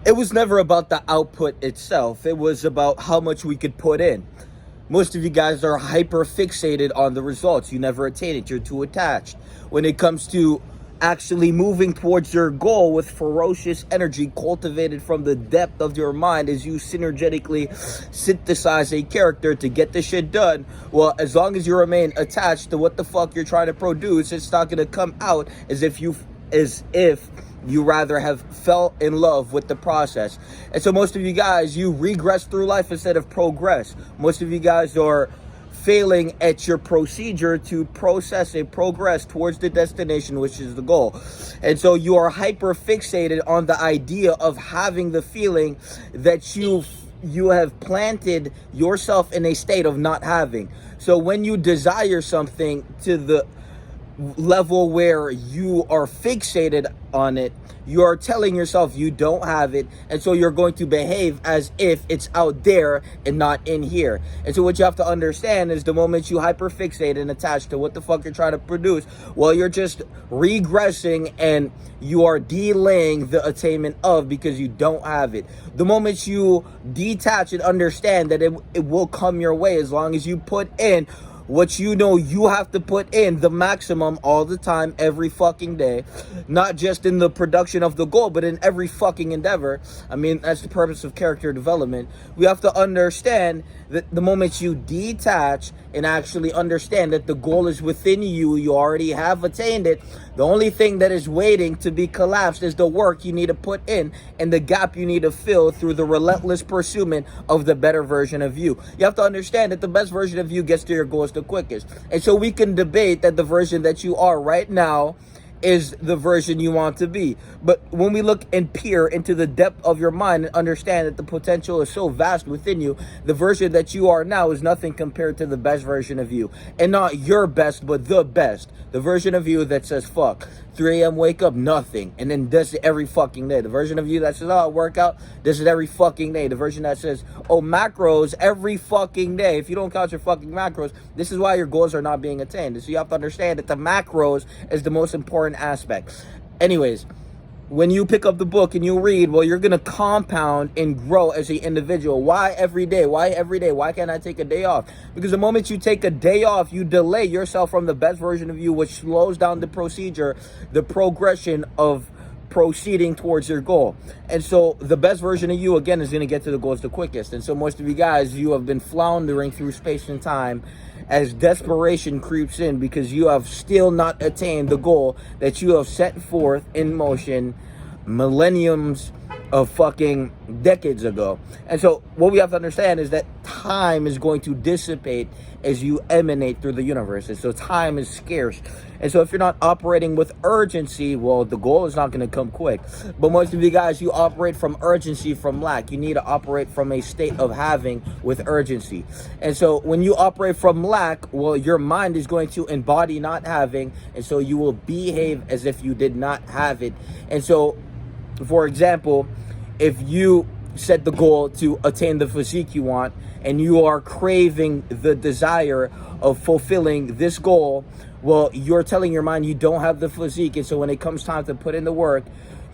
it was never about the output itself. It was about how much we could put in. Most of you guys are hyper fixated on the results. You never attain it. You're too attached. When it comes to actually moving towards your goal with ferocious energy cultivated from the depth of your mind as you synergetically synthesize a character to get the shit done, well, as long as you remain attached to what the fuck you're trying to produce, it's not going to come out as if you rather have fell in love with the process. And so most of you guys, you regress through life instead of progress. Most of you guys are failing at your procedure to process and progress towards the destination, which is the goal. And so you are hyper fixated on the idea of having the feeling that you have planted yourself in a state of not having. So when you desire something to the level where you are fixated on it, you are telling yourself you don't have it, and so you're going to behave as if it's out there and not in here. And so what you have to understand is the moment you hyperfixate and attach to what the fuck you're trying to produce, well, you're just regressing and you are delaying the attainment of, because you don't have it. The moment you detach and understand that it will come your way as long as you put in what you know you have to put in, the maximum all the time, every fucking day, not just in the production of the goal, but in every fucking endeavor. I mean, that's the purpose of character development. We have to understand that the moment you detach and actually understand that the goal is within you, you already have attained it. The only thing that is waiting to be collapsed is the work you need to put in and the gap you need to fill through the relentless pursuit of the better version of you. You have to understand that the best version of you gets to your goals the quickest. And so we can debate that the version that you are right now is the version you want to be. But when we look and peer into the depth of your mind and understand that the potential is so vast within you, the version that you are now is nothing compared to the best version of you. And not your best, but the best. The version of you that says, fuck, 3 a.m. wake up, nothing, and then does it every fucking day. The version of you that says, oh, workout, does it every fucking day. The version that says, oh, macros every fucking day. If you don't count your fucking macros, this is why your goals are not being attained. So you have to understand that the macros is the most important aspect. Anyways, when you pick up the book and you read, well, you're going to compound and grow as an individual. Why every day? Why every day? Why can't I take a day off? Because the moment you take a day off, you delay yourself from the best version of you, which slows down the procedure, the progression of proceeding towards your goal. And so the best version of you, again, is going to get to the goals the quickest. And so most of you guys, you have been floundering through space and time as desperation creeps in because you have still not attained the goal that you have set forth in motion millenniums of fucking decades ago. And so what we have to understand is that time is going to dissipate as you emanate through the universe. And so time is scarce. And so if you're not operating with urgency, well, the goal is not going to come quick. But most of you guys, you operate from urgency, from lack. You need to operate from a state of having with urgency. And so when you operate from lack, well, your mind is going to embody not having. And so you will behave as if you did not have it. And so, for example, if you set the goal to attain the physique you want and you are craving the desire of fulfilling this goal, well, you're telling your mind you don't have the physique. And so when it comes time to put in the work,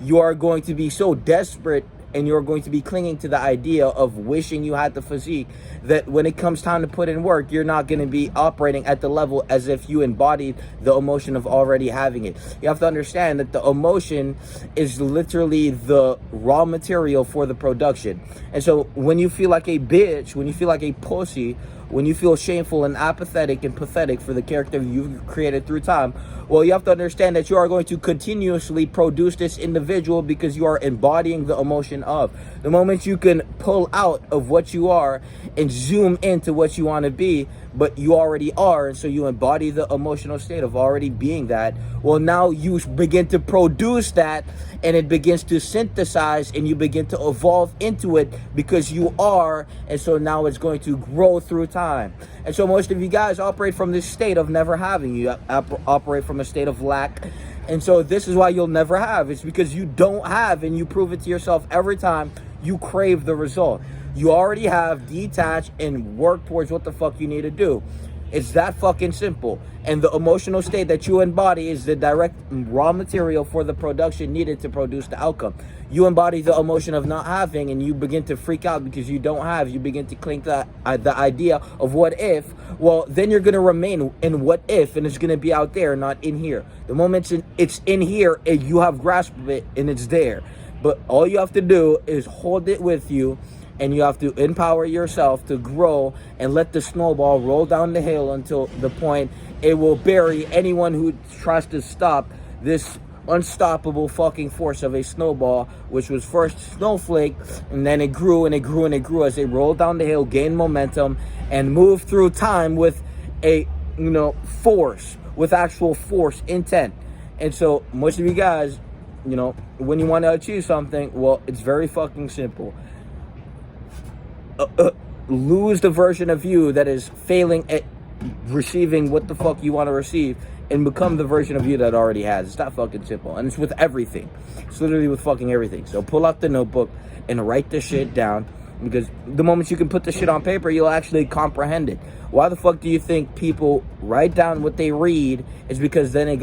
you are going to be so desperate and you're going to be clinging to the idea of wishing you had the physique that when it comes time to put in work, you're not going to be operating at the level as if you embodied the emotion of already having it. You have to understand that the emotion is literally the raw material for the production. And so when you feel like a bitch, when you feel like a pussy, when you feel shameful and apathetic and pathetic for the character you've created through time, well, you have to understand that you are going to continuously produce this individual because you are embodying the emotion of. The moment you can pull out of what you are and zoom into what you want to be, but you already are, and so you embody the emotional state of already being that, well, now you begin to produce that, and it begins to synthesize, and you begin to evolve into it because you are, and so now it's going to grow through time. And so most of you guys operate from this state of never having. You operate from a state of lack. And so this is why you'll never have. It's because you don't have, and you prove it to yourself every time you crave the result. You already have, detach and work towards what the fuck you need to do. It's that fucking simple. And the emotional state that you embody is the direct raw material for the production needed to produce the outcome. You embody the emotion of not having, and you begin to freak out because you don't have. You begin to cling to the idea of what if. Well, then you're going to remain in what if, and it's going to be out there, not in here. The moment it's in here, and you have grasp of it, and it's there. But all you have to do is hold it with you, and you have to empower yourself to grow and let the snowball roll down the hill until the point it will bury anyone who tries to stop this unstoppable fucking force of a snowball, which was first snowflake, and then it grew and it grew and it grew as it rolled down the hill, gained momentum, and moved through time with a force, with actual force, intent. And so most of you guys, when you want to achieve something, well, it's very fucking simple. Lose the version of you that is failing at receiving what the fuck you want to receive, and become the version of you that already has. It's that fucking simple. And it's with everything. It's literally with fucking everything. So pull out the notebook and write the shit down, because the moment you can put the shit on paper, you'll actually comprehend it. Why the fuck do you think people write down what they read? Is because then it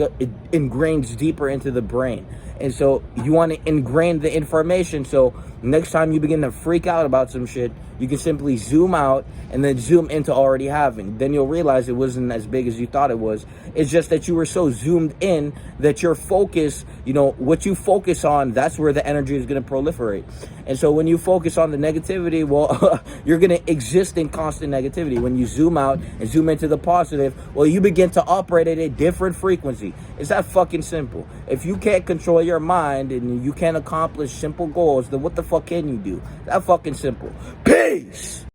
ingrains deeper into the brain. And so you want to ingrain the information, so next time you begin to freak out about some shit, you can simply zoom out and then zoom into already having. Then you'll realize it wasn't as big as you thought it was. It's just that you were so zoomed in that your focus, what you focus on, that's where the energy is going to proliferate. And so when you focus on the negativity, well, you're going to exist in constant negativity. When you zoom out and zoom into the positive, well, you begin to operate at a different frequency. It's that fucking simple. If you can't control your mind and you can't accomplish simple goals, then what the fuck can you do? That fucking simple. Peace!